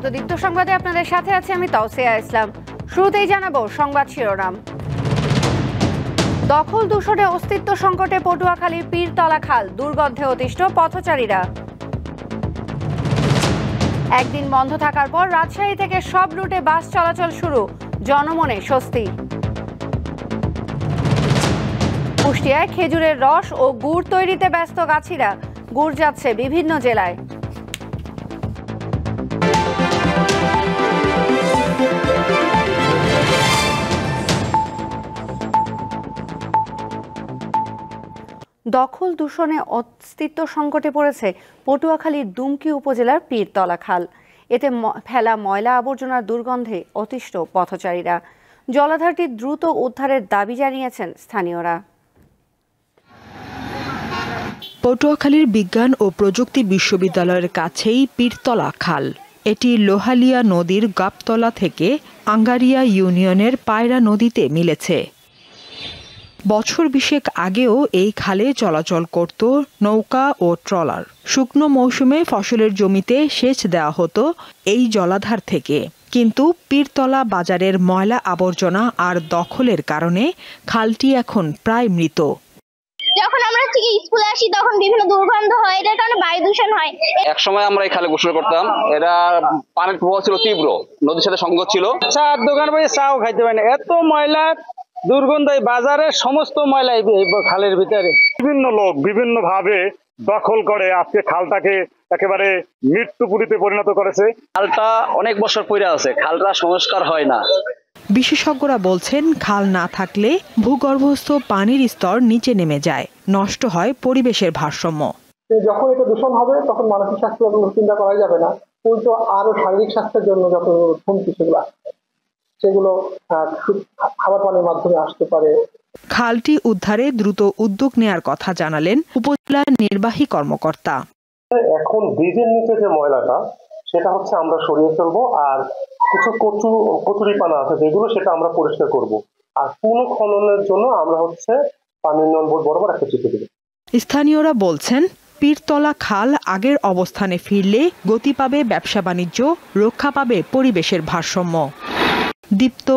স্বাগত দীপ্ত সংবাদে আপনাদের সাথে আছি আমি তাওসিয়া ইসলাম। শুরুতেই জানাবো সংবাদ শিরোনাম। দখল দূষণে অস্তিত্ব সংকটে পটুয়াখালীর পীরতলা খাল, দুর্গন্ধে অতিষ্ঠ পথচারীরা। একদিন বন্ধ থাকার পর রাজশাহী থেকে সব রুটে বাস চলাচল শুরু, জনমনে স্বস্তি। কুষ্টিয়ায় খেজুরের রস ও গুড় তৈরিতে ব্যস্ত গাছিরা, গুড় যাচ্ছে বিভিন্ন জেলায়। দখল দূষণে অস্তিত্ব সংকটে পড়েছে পটুয়াখালীর দুমকি উপজেলার পীরতলা খাল। এতে ফেলা ময়লা আবর্জনার দুর্গন্ধে অতিষ্ঠ পথচারীরা। জলাধারটি দ্রুত উদ্ধারের দাবি জানিয়েছেন স্থানীয়রা। পটুয়াখালীর বিজ্ঞান ও প্রযুক্তি বিশ্ববিদ্যালয়ের কাছেই পীরতলা খাল। এটি লোহালিয়া নদীর গাবতলা থেকে আঙ্গারিয়া ইউনিয়নের পায়রা নদীতে মিলেছে। বছর 20 আগেও এই খালে চলাচল করত নৌকা ও ট্রলার। শুকনো মৌসুমে ফসলের জমিতে সেচ দেওয়া হতো এই জলাধার থেকে। কিন্তু পীরতলা বাজারের ময়লা আবর্জনা আর দখলের কারণে খালটি এখন প্রায় মৃত। যখন আমরা থেকে স্কুলে আসি তখন বিভিন্ন দুর্গন্ধ হয়, এটার কারণে বায়ু দূষণ হয়। এক সময় আমরা এই খালে গোসল করতাম, এটা পানির প্রবাহ ছিল তীব্র, নদীর সাথে সংযোগ ছিল। চার দোকান বসে চাও খাইতে পারি না, এত ময়লা দুর্গন্ধ। বাজারের সমস্ত ময়লা খালের ভিতরে। বিভিন্ন লোক বিভিন্ন ভাবে দখল করে আজকে খালটাকে একেবারে মৃত্যুপুরীতে পরিণত করেছে। খালটা অনেক বছর পড়ে আছে, খালটা সংস্কার হয় না। বিশেষজ্ঞরা বলছেন, খাল না থাকলে ভূগর্ভস্থ পানির স্তর নিচে নেমে যায়, নষ্ট হয় পরিবেশের ভারসাম্য। যখন এটা দূষণ হবে তখন মানসিক স্বাস্থ্য চিন্তা করা যাবে না, উল্টো আরো শারীরিক স্বাস্থ্যের জন্য যত হুমকি সেগুলো খাবার পানির মাধ্যমে আসতে পারে। খালটি উদ্ধারে দ্রুত উদ্যোগ নেয়ার কথা জানালেন উপজেলা নির্বাহী কর্মকর্তা। এখন ব্রিজের নিচে যে ময়লাটা সেটা হচ্ছে আমরা সরিয়ে ফেলবো, আর কিছু কচুরিপানা আছে যেগুলো সেটা আমরা পরিষ্কার করব, আর পুনঃখননের জন্য আমরা হচ্ছে পানি উন্নয়ন বোর্ড বরাবর একটা চিঠি দেব। স্থানীয়রা বলছেন, পীরতলা খাল আগের অবস্থানে ফিরলে গতি পাবে ব্যবসা বাণিজ্য, রক্ষা পাবে পরিবেশের ভারসাম্য। দীপ্ত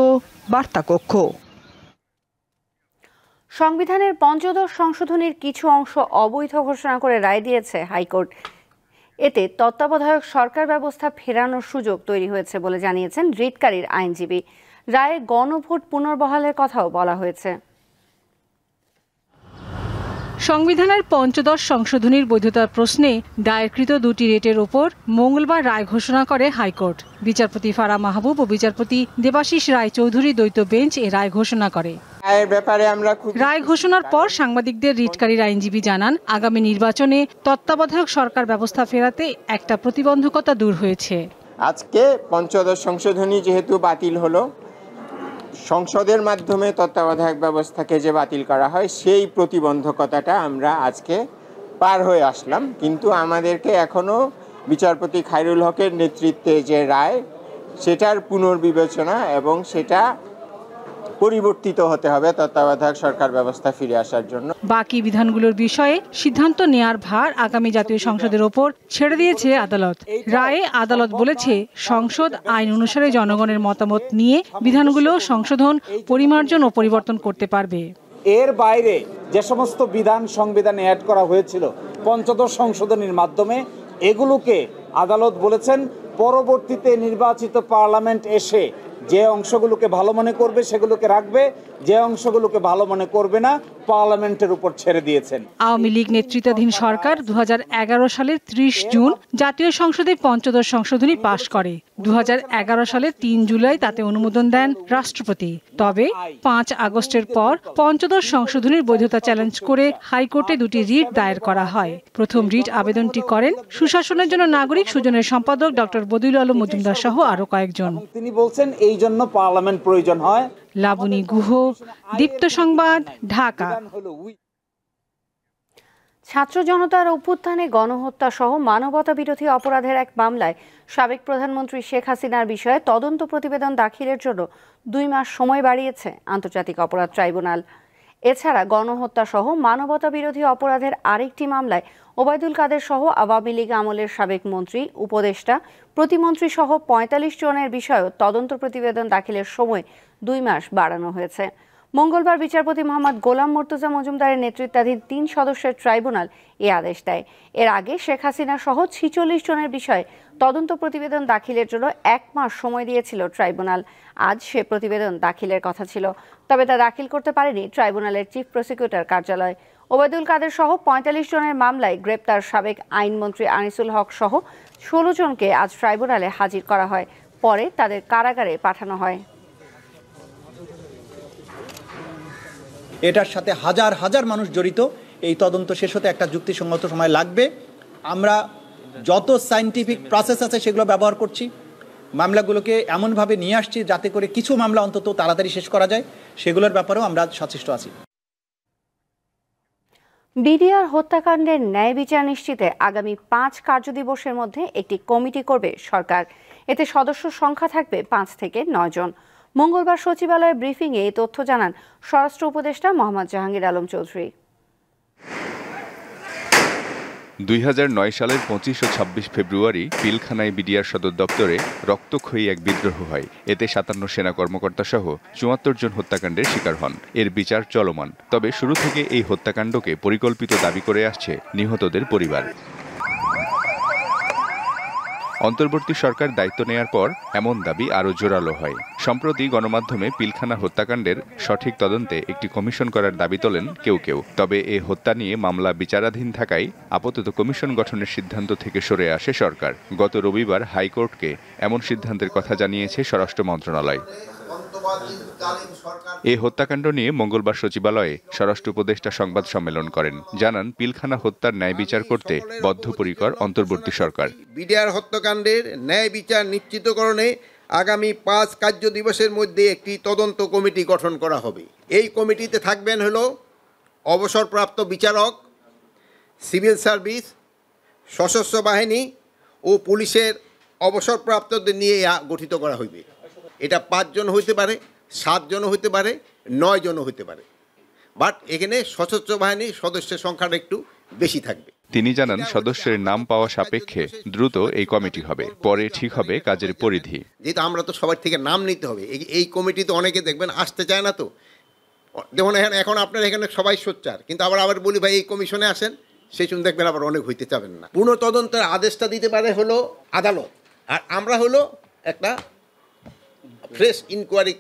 বার্তা কক্ষ। সংবিধানের পঞ্চদশ সংশোধনীর কিছু অংশ অবৈধ ঘোষণা করে রায় দিয়েছে হাইকোর্ট। এতে তত্ত্বাবধায়ক সরকার ব্যবস্থা ফেরানোর সুযোগ তৈরি হয়েছে বলে জানিয়েছেন রিটকারীর আইনজীবী। রায়ে গণভোট পুনর্বহালের কথাও বলা হয়েছে। সংবিধানের পঞ্চদশ সংশোধনীর বৈধতার প্রশ্নে দায়েরকৃত দুটি রিটের ওপর মঙ্গলবার রায় ঘোষণা করে হাইকোর্ট। বিচারপতি ফারা মাহবুব ও বিচারপতি দেবাশিস রায় চৌধুরী দ্বৈত বেঞ্চ এ রায় ঘোষণা করে। রায় ঘোষণার পর সাংবাদিকদের রিটকারীর আইনজীবী জানান, আগামী নির্বাচনে তত্ত্বাবধায়ক সরকার ব্যবস্থা ফেরাতে একটা প্রতিবন্ধকতা দূর হয়েছে। আজকে পঞ্চদশ সংশোধনী যেহেতু বাতিল হলো, সংসদের মাধ্যমে তত্ত্বাবধায়ক ব্যবস্থাকে যে বাতিল করা হয় সেই প্রতিবন্ধকতাটা আমরা আজকে পার হয়ে আসলাম। কিন্তু আমাদেরকে এখনো বিচারপতি খায়রুল হকের নেতৃত্বে যে রায়, সেটার পুনর্বিবেচনা এবং সেটা পরিবর্তিত হতে হবে তত্ত্বাবধায়ক সরকার ব্যবস্থা ফিরে আসার জন্য। বাকি বিধানগুলোর বিষয়ে সিদ্ধান্ত নেয়ার ভার আগামী জাতীয় সংসদের ওপর ছেড়ে দিয়েছে আদালত। রায়ে আদালত বলেছে, সংসদ আইন অনুসারে জনগণের মতামত নিয়ে বিধানগুলো সংশোধন, পরিমার্জন ও পরিবর্তন করতে পারবে। এর বাইরে যে সমস্ত বিধান সংবিধানে অ্যাড করা হয়েছিল পঞ্চদশ সংশোধনীর মাধ্যমে, এগুলোকে আদালত বলেছেন পরবর্তীতে নির্বাচিত পার্লামেন্ট এসে যে অংশগুলোকে ভালো মনে করবে সেগুলোকে রাখবে, যে অংশগুলোকে ভালো মনে করবে না পার্লামেন্টের উপর ছেড়ে দিয়েছেন। আওয়ামী লীগ নেতৃত্বাধীন সরকার 2011 সালের 30 জুন জাতীয় সংসদে পঞ্চদশ সংশোধনী পাশ করে। 2011 সালের 3 জুলাই তাতে অনুমোদন দেন রাষ্ট্রপতি। তবে 5 আগস্টের পর পঞ্চদশ সংশোধনীর বৈধতা চ্যালেঞ্জ করে হাইকোর্টে দুটি রিট দায়ের করা হয়। প্রথম রিট আবেদনটি করেন সুশাসনের জন্য নাগরিক সুজনের সম্পাদক ডক্টর বদিউল আলম মজুমদার সহ আরো কয়েকজন। তিনি বলছেন এই জন্য পার্লামেন্ট প্রয়োজন হয়। লাবণী গুহ, দীপ্ত সংবাদ, ঢাকা। ছাত্র জনতার অভ্যুত্থানে গণহত্যা সহ মানবতা বিরোধী অপরাধের এক মামলায় সাবেক প্রধানমন্ত্রী শেখ হাসিনার বিষয়ে তদন্ত প্রতিবেদন দাখিলের জন্য 2 মাস সময় বাড়িয়েছে আন্তর্জাতিক অপরাধ ট্রাইব্যুনাল। এছাড়া গণহত্যা সহ মানবতা বিরোধী অপরাধের আরেকটি মামলায় ওবায়দুল কাদের সহ আওয়ামী লীগ আমলের সাবেক মন্ত্রী, উপদেষ্টা, প্রতিমন্ত্রী সহ ৪৫ জনের বিষয়েও তদন্ত প্রতিবেদন দাখিলের সময় ২ মাস বাড়ানো হয়েছে। মঙ্গলবার বিচারপতি মোহাম্মদ গোলাম মুর্তজা মজুমদারের নেতৃত্বাধীন ৩ সদস্যের ট্রাইব্যুনাল এ আদেশ দেয়। এর আগে শেখ হাসিনা সহ ৪৬ জনের বিষয়ে তদন্ত প্রতিবেদন দাখিলের জন্য ১ মাস সময় দিয়েছিল ট্রাইব্যুনাল। আজ সে প্রতিবেদন দাখিলের কথা ছিল, তবে তা দাখিল করতে পারেনি ট্রাইব্যুনালের চিফ প্রসিকিউটর কার্যালয়। ওবায়দুল কাদের সহ ৪৫ জনের মামলায় গ্রেপ্তার সাবেক আইনমন্ত্রী আনিসুল হক সহ ১৬ জনকে আজ ট্রাইব্যুনালে হাজির করা হয়, পরে তাদের কারাগারে পাঠানো হয়। এটার সাথে হাজার হাজার মানুষ জড়িত। এই তদন্ত শেষ হতে একটা যুক্তিসঙ্গত সময় লাগবে। আমরা যত সায়েন্টিফিক প্রসেস আছে সেগুলো ব্যবহার করছি, মামলাগুলোকে এমনভাবে নিয়ে আসছি যাতে করে কিছু মামলা অন্তত তাড়াতাড়ি শেষ করা যায়, সেগুলোর ব্যাপারেও আমরা সচেষ্ট আছি। বিডিআর হত্যাকাণ্ডের ন্যায় বিচার নিশ্চিতে আগামী ৫ কার্যদিবসের মধ্যে একটি কমিটি করবে সরকার। এতে সদস্য সংখ্যা থাকবে ৫ থেকে ৯ জন। মঙ্গলবার সচিবালয়ে ব্রিফিংয়ে এই তথ্য জানান স্বরাষ্ট্র উপদেষ্টা মোহাম্মদ জাহাঙ্গীর আলম চৌধুরী। ২০০৯ সালের ২৫ ও ২৬ ফেব্রুয়ারি পিলখানায় বিডিআর সদর দপ্তরে রক্তক্ষয়ী এক বিদ্রোহ হয়। এতে ৫৭ সেনা কর্মকর্তা সহ ৭৪ জন হত্যাকাণ্ডের শিকার হন। এর বিচার চলমান। তবে শুরু থেকে এই হত্যাকাণ্ডকে পরিকল্পিত দাবি করে আসছে নিহতদের পরিবার। অন্তর্বর্তী সরকার দায়িত্ব নেয়ার পর এমন দাবি আরও জোরালো হয়। সম্প্রতি গণমাধ্যমে পিলখানা হত্যাকাণ্ডের সঠিক তদন্তে একটি কমিশন করার দাবি তোলেন কেউ কেউ। তবে এ হত্যা নিয়ে মামলা বিচারাধীন থাকায় আপাতত কমিশন গঠনের সিদ্ধান্ত থেকে সরে আসে সরকার। গত রবিবার হাইকোর্টকে এমন সিদ্ধান্তের কথা জানিয়েছে স্বরাষ্ট্র মন্ত্রণালয়। এই হত্যাকাণ্ড নিয়ে মঙ্গলবার সচিবালয়ে স্বরাষ্ট্র উপদেষ্টা সংবাদ সম্মেলন করেন। জানান, পিলখানা হত্যার ন্যায় বিচার করতে বদ্ধপরিকর অন্তর্বর্তী সরকার। বিডিআর হত্যাকাণ্ডের ন্যায় বিচার নিশ্চিতকরণে আগামী ৫ কার্যদিবসের মধ্যে একটি তদন্ত কমিটি গঠন করা হবে। এই কমিটিতে থাকবেন হলো অবসরপ্রাপ্ত বিচারক, সিভিল সার্ভিস, সশস্ত্র বাহিনী ও পুলিশের অবসরপ্রাপ্তদের নিয়ে গঠিত করা হইবে। এটা ৫ জন হইতে পারে, ৭ জন হইতে পারে, ৯ জনও হইতে পারে, বাট এখানে সশস্ত্র বাহিনীর সদস্যের সংখ্যাটা একটু বেশি থাকবে। তিনি জানান, সদস্যের নাম পাওয়া সাপেক্ষে দ্রুত এই কমিটি হবে, পরে ঠিক হবে কাজের পরিধি। যেহেতু আমরা তো সবার থেকে নাম নিতে হবে, এই কমিটিতে অনেকে দেখবেন আসতে চায় না। তো যেমন এখন আপনার এখানে সবাই সোচ্চার, কিন্তু আবার বলি ভাই এই কমিশনে আসেন, সেই সময় দেখবেন আবার অনেক হইতে চাবেন না। পুনঃ তদন্তের আদেশটা দিতে পারে হলো আদালত, আর আমরা হলো একটা ফ্রেশ ইনকোয়ারি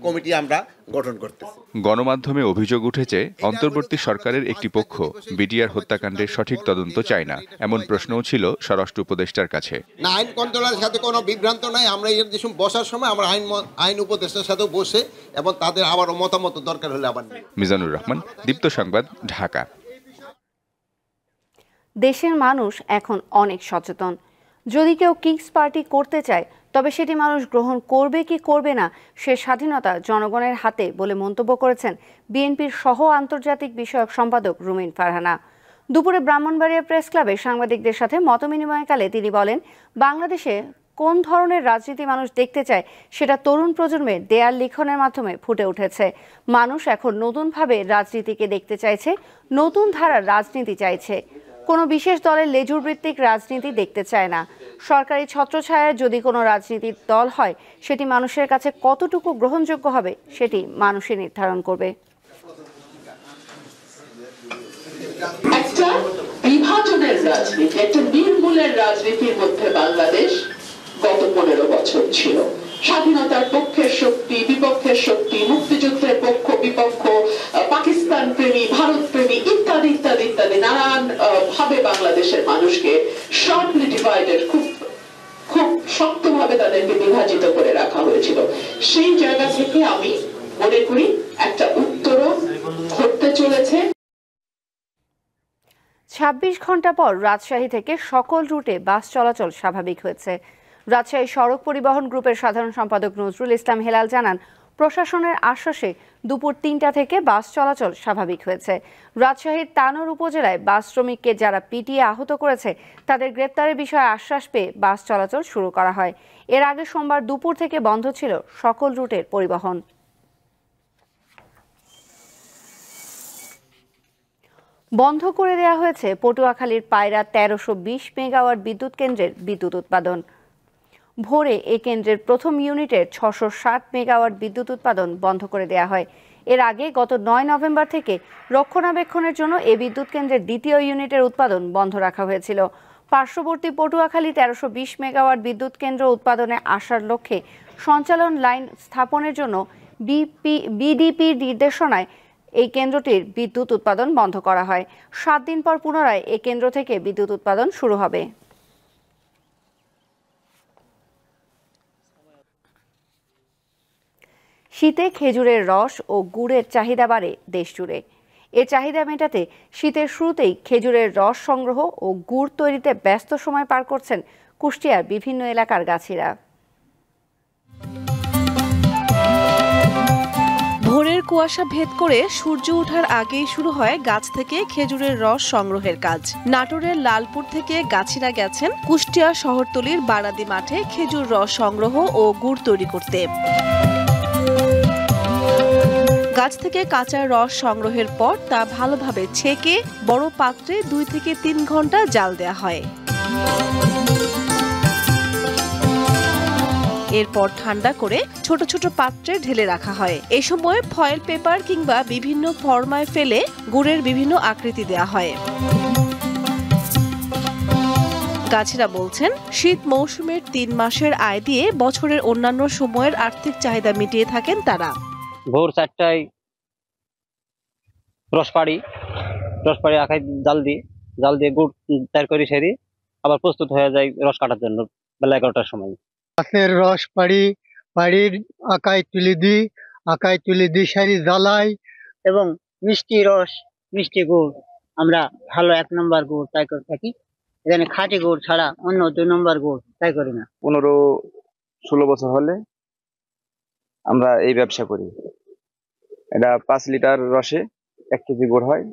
কমিটি আমরা গঠন করতেছি। গণমাধ্যমে অভিযোগ উঠেছে, অন্তর্বর্তী সরকারের একটি পক্ষ বিডিআর হত্যাকাণ্ডের সঠিক তদন্ত চায় না। এমন প্রশ্নও ছিল স্বরাষ্ট্র উপদেষ্টার কাছে। না, আইন মন্ত্রণালয়ের সাথে কোনো বিভ্রান্ত নাই। আমরা এই যে বসার সময় আমরা আইন উপদেষ্টার সাথে বসে এবং তাদের আবারও মতামত দরকার হলে আবার। মিজানুর রহমান, দীপ্ত সংবাদ, ঢাকা। দেশের মানুষ এখন অনেক সচেতন। যদি কেউ কিংস পার্টি করতে চায়, তবে সেটি মানুষ গ্রহণ করবে কি করবে না সে স্বাধীনতা জনগণের হাতে বলে মন্তব্য করেছেন বিএনপির সহ আন্তর্জাতিক বিষয়ক সম্পাদক রুমিন ফারহানা। দুপুরে ব্রাহ্মণবাড়িয়া প্রেস ক্লাবে সাংবাদিকদের সাথে মতবিনিময়কালে তিনি বলেন, বাংলাদেশে কোন ধরনের রাজনীতি মানুষ দেখতে চায় সেটা তরুণ প্রজন্মের দেয়াল লিখনের মাধ্যমে ফুটে উঠেছে। মানুষ এখন নতুনভাবে রাজনীতিকে দেখতে চাইছে, নতুন ধারার রাজনীতি চাইছে। কোনো বিশেষ দলের লেজুর ভিত্তিক রাজনীতি দেখতে চায় না। সরকারি ছত্রছায়ায় যদি কোনো রাজনীতির দল হয়, সেটি মানুষের কাছে কতটুকু গ্রহণযোগ্য হবে সেটি মানুষই নির্ধারণ করবে। একটা বিভাজনের রাজনীতি, একটা নির্মূলের রাজনীতির মধ্যে বাংলাদেশ গত ১৫ বছর ছিল। স্বাধীনতার পক্ষের শক্তি, বিপক্ষের শক্তি, মুক্তিযুদ্ধের পক্ষ বিপক্ষ, পাকিস্তান প্রেমী, ভারত প্রেমী ইত্যাদি ইত্যাদি ইত্যাদি নানান ভাবে বাংলাদেশের মানুষকে শর্টলি ডিভাইডেড, খুব শক্তভাবে তাদেরকে বিভাজিত করে রাখা হয়েছিল। সেই জায়গা থেকে আমি মনে করি একটা উত্তরণ ঘটতে চলেছে। ২৬ ঘন্টা পর রাজশাহী থেকে সকল রুটে বাস চলাচল স্বাভাবিক হয়েছে। রাজশাহী সড়ক পরিবহন গ্রুপের সাধারণ সম্পাদক নজরুল ইসলাম হেলাল জানান, প্রশাসনের আশ্বাসে দুপুর ৩টা থেকে বাস চলাচল স্বাভাবিক হয়েছে। রাজশাহীর তানোর উপজেলায় বাস শ্রমিককে যারা পিটিয়ে আহত করেছে তাদের গ্রেপ্তারের বিষয়ে আশ্বাস পেয়ে বাস চলাচল শুরু করা হয়। এর আগে সোমবার দুপুর থেকে বন্ধ ছিল সকল রুটের পরিবহন। বন্ধ করে দেওয়া হয়েছে পটুয়াখালীর পায়রা 1320 মেগাওয়াট বিদ্যুৎ কেন্দ্রের বিদ্যুৎ উৎপাদন। ভোরে এই কেন্দ্রের প্রথম ইউনিটের 660 মেগাওয়াট বিদ্যুৎ উৎপাদন বন্ধ করে দেওয়া হয়। এর আগে গত 9 নভেম্বর থেকে রক্ষণাবেক্ষণের জন্য এই বিদ্যুৎ কেন্দ্রের দ্বিতীয় ইউনিটের উৎপাদন বন্ধ রাখা হয়েছিল। পার্শ্ববর্তী পটুয়াখালী 1320 মেগাওয়াট বিদ্যুৎ কেন্দ্র উৎপাদনে আসার লক্ষ্যে সঞ্চালন লাইন স্থাপনের জন্য বিডিপির নির্দেশনায় এই কেন্দ্রটির বিদ্যুৎ উৎপাদন বন্ধ করা হয়। 7 দিন পর পুনরায় এই কেন্দ্র থেকে বিদ্যুৎ উৎপাদন শুরু হবে। শীতে খেজুরের রস ও গুড়ের চাহিদা বাড়ে দেশ জুড়ে। এর চাহিদা মেটাতে শীতের শুরুতেই খেজুরের রস সংগ্রহ ও গুড় তৈরিতে ব্যস্ত সময় পার করছেন কুষ্টিয়ার বিভিন্ন এলাকার গাছিরা। ভোরের কুয়াশা ভেদ করে সূর্য ওঠার আগেই শুরু হয় গাছ থেকে খেজুরের রস সংগ্রহের কাজ। নাটোরের লালপুর থেকে গাছিরা গেছেন কুষ্টিয়া শহরতলির বারাদি মাঠে খেজুর রস সংগ্রহ ও গুড় তৈরি করতে। গাছ থেকে কাঁচা রস সংগ্রহের পর তা ভালোভাবে ছেঁকে বড় পাত্রে 2 থেকে 3 ঘন্টা জাল দেওয়া হয়। এরপর ঠান্ডা করে ছোট ছোট পাত্রে ঢেলে রাখা হয়। এই সময় ফয়েল পেপার কিংবা বিভিন্ন ফর্মায় ফেলে গুড়ের বিভিন্ন আকৃতি দেওয়া হয়। গাছিরা বলছেন, শীত মৌসুমের 3 মাসের আয় দিয়ে বছরের অন্যান্য সময়ের আর্থিক চাহিদা মিটিয়ে থাকেন তারা। ভোর 4টায় রস পাড়ি আখায় জাল দিয়ে গুড় তৈরি করে সেরি আবার প্রস্তুত হয়ে যায় রস কাটার জন্য বেলা 11টার সময়। গাছের রস পাড়ির আকায় তুলি দিই সারি জ্বালাই এবং মিষ্টি গুড় আমরা ভালো 1 নম্বর গুড় তাই করে থাকি। এখানে খাঁটি গুড় ছাড়া অন্য 2 নম্বর গুড় তাই করি না। 15-16 বছর হলে আমরা এই ব্যবসা করি। এটা 5 লিটার রসে 1 কেজি গুড় হয়।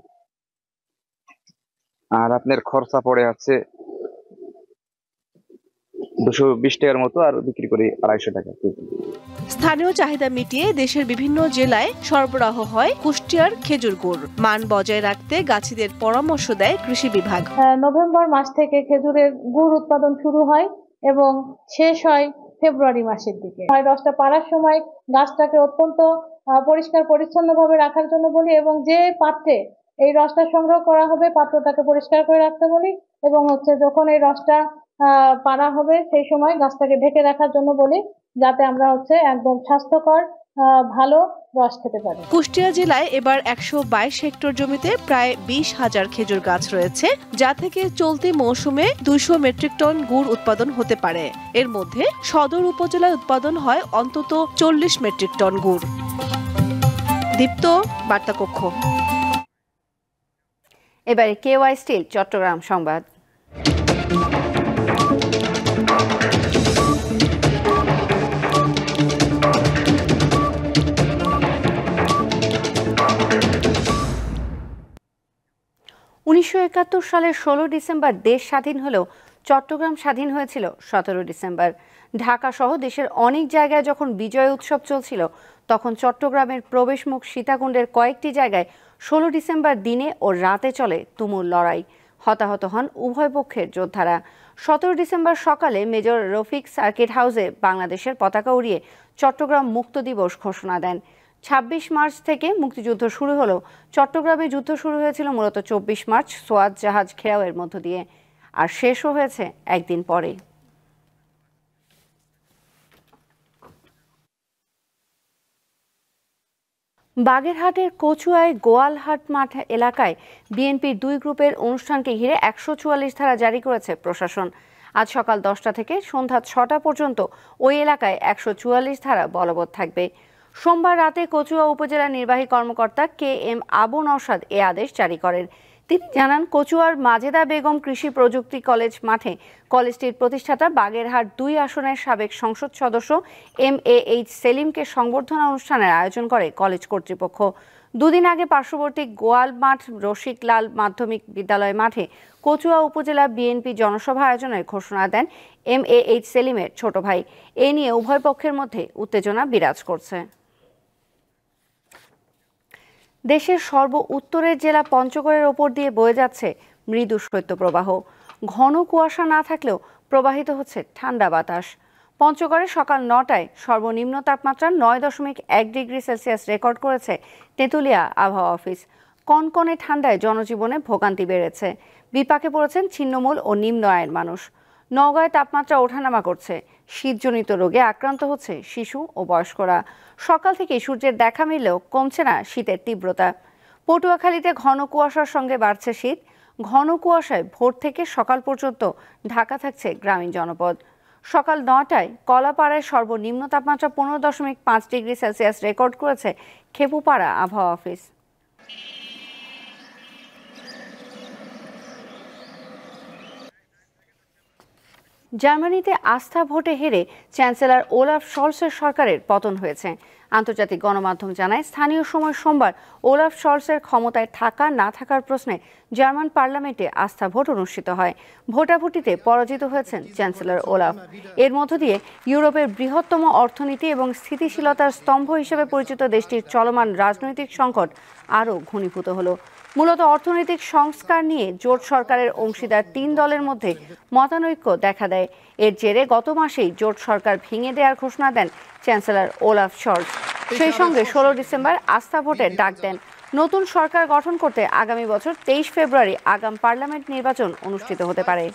আর আপনার খরচা পড়ে হচ্ছে 220 টাকার মতো, আর বিক্রি করি 250 টাকা। স্থানীয় চাহিদা মিটিয়ে দেশের বিভিন্ন জেলায় সরবরাহ হয় কুষ্টিয়ার খেজুর গুড়। মান বজায় রাখতে গাছিদের পরামর্শ দেয় কৃষি বিভাগ। নভেম্বর মাস থেকে খেজুরের গুড় উৎপাদন শুরু হয় এবং শেষ হয় ফেব্রুয়ারি মাসের দিকে। রসটা পাড়ার সময় গাছটাকে অত্যন্ত পরিষ্কার পরিচ্ছন্নভাবে রাখার জন্য বলি এবং যে পাত্রে এই রসটা সংগ্রহ করা হবে পাত্রটাকে পরিষ্কার করে রাখতে বলি এবং যখন এই রসটা পাড়া হবে সেই সময় গাছটাকে ঢেকে রাখার জন্য বলি, যাতে আমরা একদম স্বাস্থ্যকর ভালো রস খেতে পারি। কুষ্টিয়া জেলায় এবার 122 হেক্টর জমিতে প্রায় 20,000 খেজুর গাছ রয়েছে, যা থেকে চলতি মৌসুমে 200 মেট্রিক টন গুড় উৎপাদন হতে পারে। এর মধ্যে সদর উপজেলায় উৎপাদন হয় অন্তত 40 মেট্রিক টন গুড়। দীপ্ত, বার্তা কক্ষ। এবারে কেওয়াই স্টিল চট্টগ্রাম সংবাদ। সালের 16 ডিসেম্বর দেশ স্বাধীন হলেও চট্টগ্রাম স্বাধীন হয়েছিল 17 ডিসেম্বর। ঢাকা সহ দেশের অনেক জায়গায় যখন বিজয় উৎসব চলছিল, তখন চট্টগ্রামের প্রবেশমুখ সীতাকুণ্ডের কয়েকটি জায়গায় 16 ডিসেম্বর দিনে ও রাতে চলে তুমুল লড়াই। হতাহত হন উভয় পক্ষের যোদ্ধারা। 17 ডিসেম্বর সকালে মেজর রফিক সার্কিট হাউসে বাংলাদেশের পতাকা উড়িয়ে চট্টগ্রাম মুক্ত দিবস ঘোষণা দেন। 26 মার্চ থেকে মুক্তিযুদ্ধ শুরু হলেও চট্টগ্রামে যুদ্ধ শুরু হয়েছিল মূলত 24 মার্চ সোয়াত জাহাজ ঘেরাওয়ের মধ্য দিয়ে, আর শেষও হয়েছে একদিন পরে। বাগেরহাটের কচুয়ায় গোয়ালহাট মাঠ এলাকায় বিএনপির 2 গ্রুপের অনুষ্ঠানকে ঘিরে 144 ধারা জারি করেছে প্রশাসন। আজ সকাল 10টা থেকে সন্ধ্যা 6টা পর্যন্ত ওই এলাকায় 144 ধারা বলবৎ থাকবে। সোমবার রাতে কচুয়া উপজেলা নির্বাহী কর্মকর্তা KM আবু নওশাদ এ আদেশ জারি করেন। তিনি জানান, কচুয়ার মাজেদা বেগম কৃষি প্রযুক্তি কলেজ মাঠে কলেজটির প্রতিষ্ঠাতা বাগেরহাট 2 আসনের সাবেক সংসদ সদস্য MAH সেলিমকে সংবর্ধনা অনুষ্ঠানের আয়োজন করে কলেজ কর্তৃপক্ষ। 2 দিন আগে পার্শ্ববর্তী গোয়ালমাঠ রসিকলাল মাধ্যমিক বিদ্যালয় মাঠে কচুয়া উপজেলা বিএনপি জনসভা আয়োজনের ঘোষণা দেন MAH সেলিমের ছোট ভাই। এ নিয়ে উভয় পক্ষের মধ্যে উত্তেজনা বিরাজ করছে। দেশের সর্ব উত্তরের জেলা পঞ্চগড়ের ওপর দিয়ে বয়ে যাচ্ছে মৃদু শৈত্যপ্রবাহ। ঘন কুয়াশা না থাকলেও প্রবাহিত হচ্ছে ঠান্ডা বাতাস। পঞ্চগড়ে সকাল 9টায় সর্বনিম্ন তাপমাত্রা 9.1 ডিগ্রি সেলসিয়াস রেকর্ড করেছে তেঁতুলিয়া আবহাওয়া অফিস। কনকনে ঠান্ডায় জনজীবনে ভোগান্তি বেড়েছে। বিপাকে পড়েছেন ছিন্নমূল ও নিম্ন আয়ের মানুষ। নওগাঁয় তাপমাত্রা ওঠানামা করছে। শীতজনিত রোগে আক্রান্ত হচ্ছে শিশু ও বয়স্করা। সকাল থেকে সূর্যের দেখা মিললেও কমছে না শীতের তীব্রতা। পটুয়াখালীতে ঘন কুয়াশার সঙ্গে বাড়ছে শীত। ঘন কুয়াশায় ভোর থেকে সকাল পর্যন্ত ঢাকা থাকছে গ্রামীণ জনপদ। সকাল 9টায় কলাপাড়ায় সর্বনিম্ন তাপমাত্রা 15.5 ডিগ্রি সেলসিয়াস রেকর্ড করেছে খেপুপাড়া আবহাওয়া অফিস। জার্মানিতে আস্থা ভোটে হেরে চ্যান্সেলর ওলাফ শলসের সরকারের পতন হয়েছে। আন্তর্জাতিক গণমাধ্যম জানায়, স্থানীয় সময় সোমবার ওলাফ শলসের ক্ষমতায় থাকা না থাকার প্রশ্নে জার্মান পার্লামেন্টে আস্থা ভোট অনুষ্ঠিত হয়। ভোটাভুটিতে পরাজিত হয়েছেন চ্যান্সেলর ওলাফ। এর মধ্য দিয়ে ইউরোপের বৃহত্তম অর্থনীতি এবং স্থিতিশীলতার স্তম্ভ হিসেবে পরিচিত দেশটির চলমান রাজনৈতিক সংকট আরও ঘনীভূত হলো। মূলত অর্থনৈতিক সংস্কার নিয়ে জোট সরকারের অংশীদার 3 দলের মধ্যে মতানৈক্য দেখা দেয়। এর জেরে গত মাসেই জোট সরকার ভেঙে দেওয়ার ঘোষণা দেন চ্যান্সেলর ওলাফ শলস। সেই সঙ্গে 16 ডিসেম্বর আস্থা ভোটের ডাক দেন। নতুন সরকার গঠন করতে আগামী বছর 23 ফেব্রুয়ারি আগাম পার্লামেন্ট নির্বাচন অনুষ্ঠিত হতে পারে।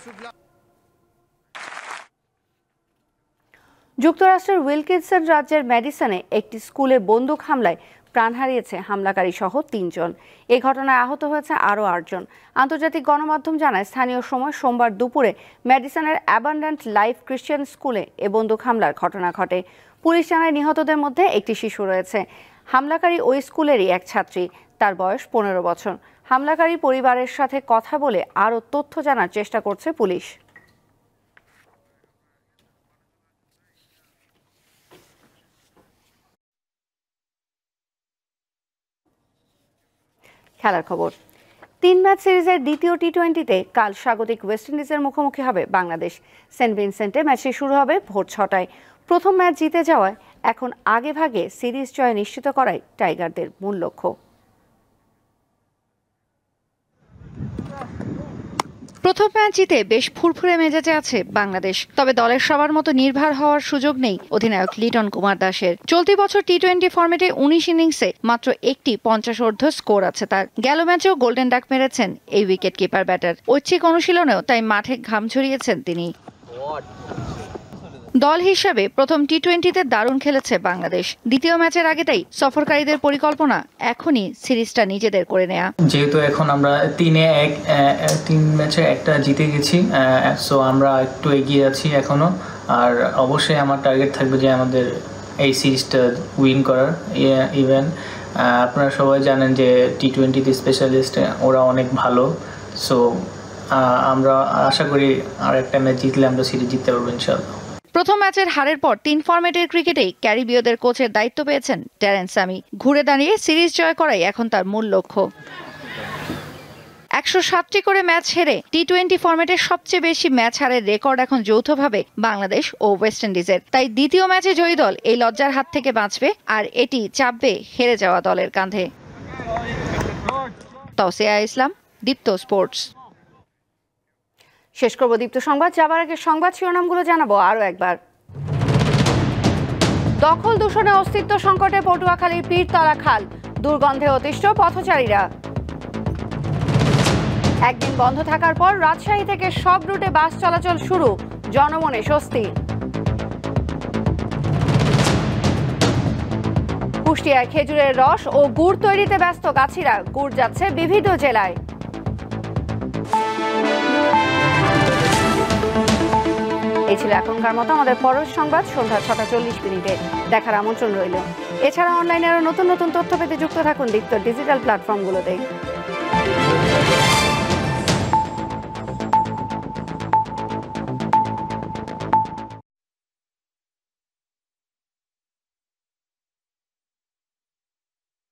যুক্তরাষ্ট্রের উইলকিনসন রাজ্যের ম্যাডিসনে একটি স্কুলে বন্দুক হামলায় প্রাণ হারিয়েছে হামলাকারী সহ 3 জন। এই ঘটনায় আহত হয়েছে আরও 8 জন। আন্তর্জাতিক গণমাধ্যম জানায়, স্থানীয় সময় সোমবার দুপুরে ম্যাডিসনের অ্যাবান্ডেন্ট লাইফ খ্রিস্টান স্কুলে এ বন্দুক হামলার ঘটনা ঘটে। পুলিশ জানায়, নিহতদের মধ্যে একটি শিশু রয়েছে। হামলাকারী ওই স্কুলেরই এক ছাত্রী, তার বয়স 15 বছর। হামলাকারী পরিবারের সাথে কথা বলে আরও তথ্য জানার চেষ্টা করছে পুলিশ। খেলার খবর। 3 ম্যাচ সিরিজের দ্বিতীয় টি-20তে কাল স্বাগতিক ওয়েস্ট ইন্ডিজের মুখোমুখি হবে বাংলাদেশ। সেন্ট ভিনসেন্টে ম্যাচটি শুরু হবে ভোর 6টায়। প্রথম ম্যাচ জিতে যাওয়ায় এখন আগে ভাগে সিরিজ জয় নিশ্চিত করাই টাইগারদের মূল লক্ষ্য। প্রথম ম্যাচ জিতে বেশ ফুরফুরে মেজাজে আছে বাংলাদেশ। তবে দলের সবার মতো নির্ভর হওয়ার সুযোগ নেই অধিনায়ক লিটন কুমার দাসের। চলতি বছর টি-20 ফরম্যাটে 19 ইনিংসে মাত্র একটি 50 স্কোর আছে তার। গেল ম্যাচেও গোল্ডেন ডাক মেরেছেন এই উইকেট কিপার ব্যাটার। ঐচ্ছিক অনুশীলনেও তাই মাঠে ঘাম ঝরিয়েছেন তিনি। দল হিসাবে প্রথম টি-20তে দারুণ খেলেছে বাংলাদেশ। দ্বিতীয় ম্যাচের আগে তাই সফরকারীদের পরিকল্পনা এখনই সিরিজটা নিজেদের করে নেয়া। যেহেতু এখন আমরা 3 ম্যাচে একটা জিতে গেছি, সো আমরা একটু এগিয়ে আছি এখনো। আর অবশ্যই আমার টার্গেট থাকবে যে আমাদের এই সিরিজটা উইন করার। ইভেন আপনারা সবাই জানেন যে টি-20তে স্পেশালিস্ট ওরা অনেক ভালো। সো আমরা আশা করি আর একটা ম্যাচ জিতলে আমরা সিরিজ জিততে পারবো ইনশাআল্লাহ। প্রথম ম্যাচের হারের পর 3 ফরম্যাটের ক্রিকেটেই ক্যারিবীয়দের কোচের দায়িত্ব পেয়েছেন ড্যারেন স্যামি। ঘুরে দাঁড়িয়ে সিরিজ জয় করাই এখন তার মূল লক্ষ্য। 107টি করে ম্যাচ হেরে টি-20 ফরম্যাটের সবচেয়ে বেশি ম্যাচ হারের রেকর্ড এখন যৌথভাবে বাংলাদেশ ও ওয়েস্ট ইন্ডিজের। তাই দ্বিতীয় ম্যাচে জয়ী দল এই লজ্জার হাত থেকে বাঁচবে, আর এটি চাপবে হেরে যাওয়া দলের কাঁধে। তাওসিয়া ইসলাম, দীপ্ত স্পোর্টস। শেষ করব দীপ্ত সংবাদ। যাবার আগে সংবাদ শিরোনামগুলো জানাবো আরও একবার। দখল দূষণে অস্তিত্ব সংকটে পটুয়াখালীর পীরতলা খাল, দুর্গন্ধে অতিষ্ঠ পথচারীরা। একদিন বন্ধ থাকার পর রাজশাহী থেকে সব রুটে বাস চলাচল শুরু, জনমনে স্বস্তি। কুষ্টিয়ায় খেজুরের রস ও গুড় তৈরিতে ব্যস্ত গাছিরা, গুড় যাচ্ছে বিবিধ জেলায়। এই ছিল এখনকার মতো আমাদের পরের সংবাদ সন্ধ্যা 6:40 দেখার আমন্ত্রণ রইল। এছাড়া অনলাইনে আরো নতুন নতুন তথ্য পেতে যুক্ত থাকুন দীপ্ত ডিজিটাল প্ল্যাটফর্মগুলোতে।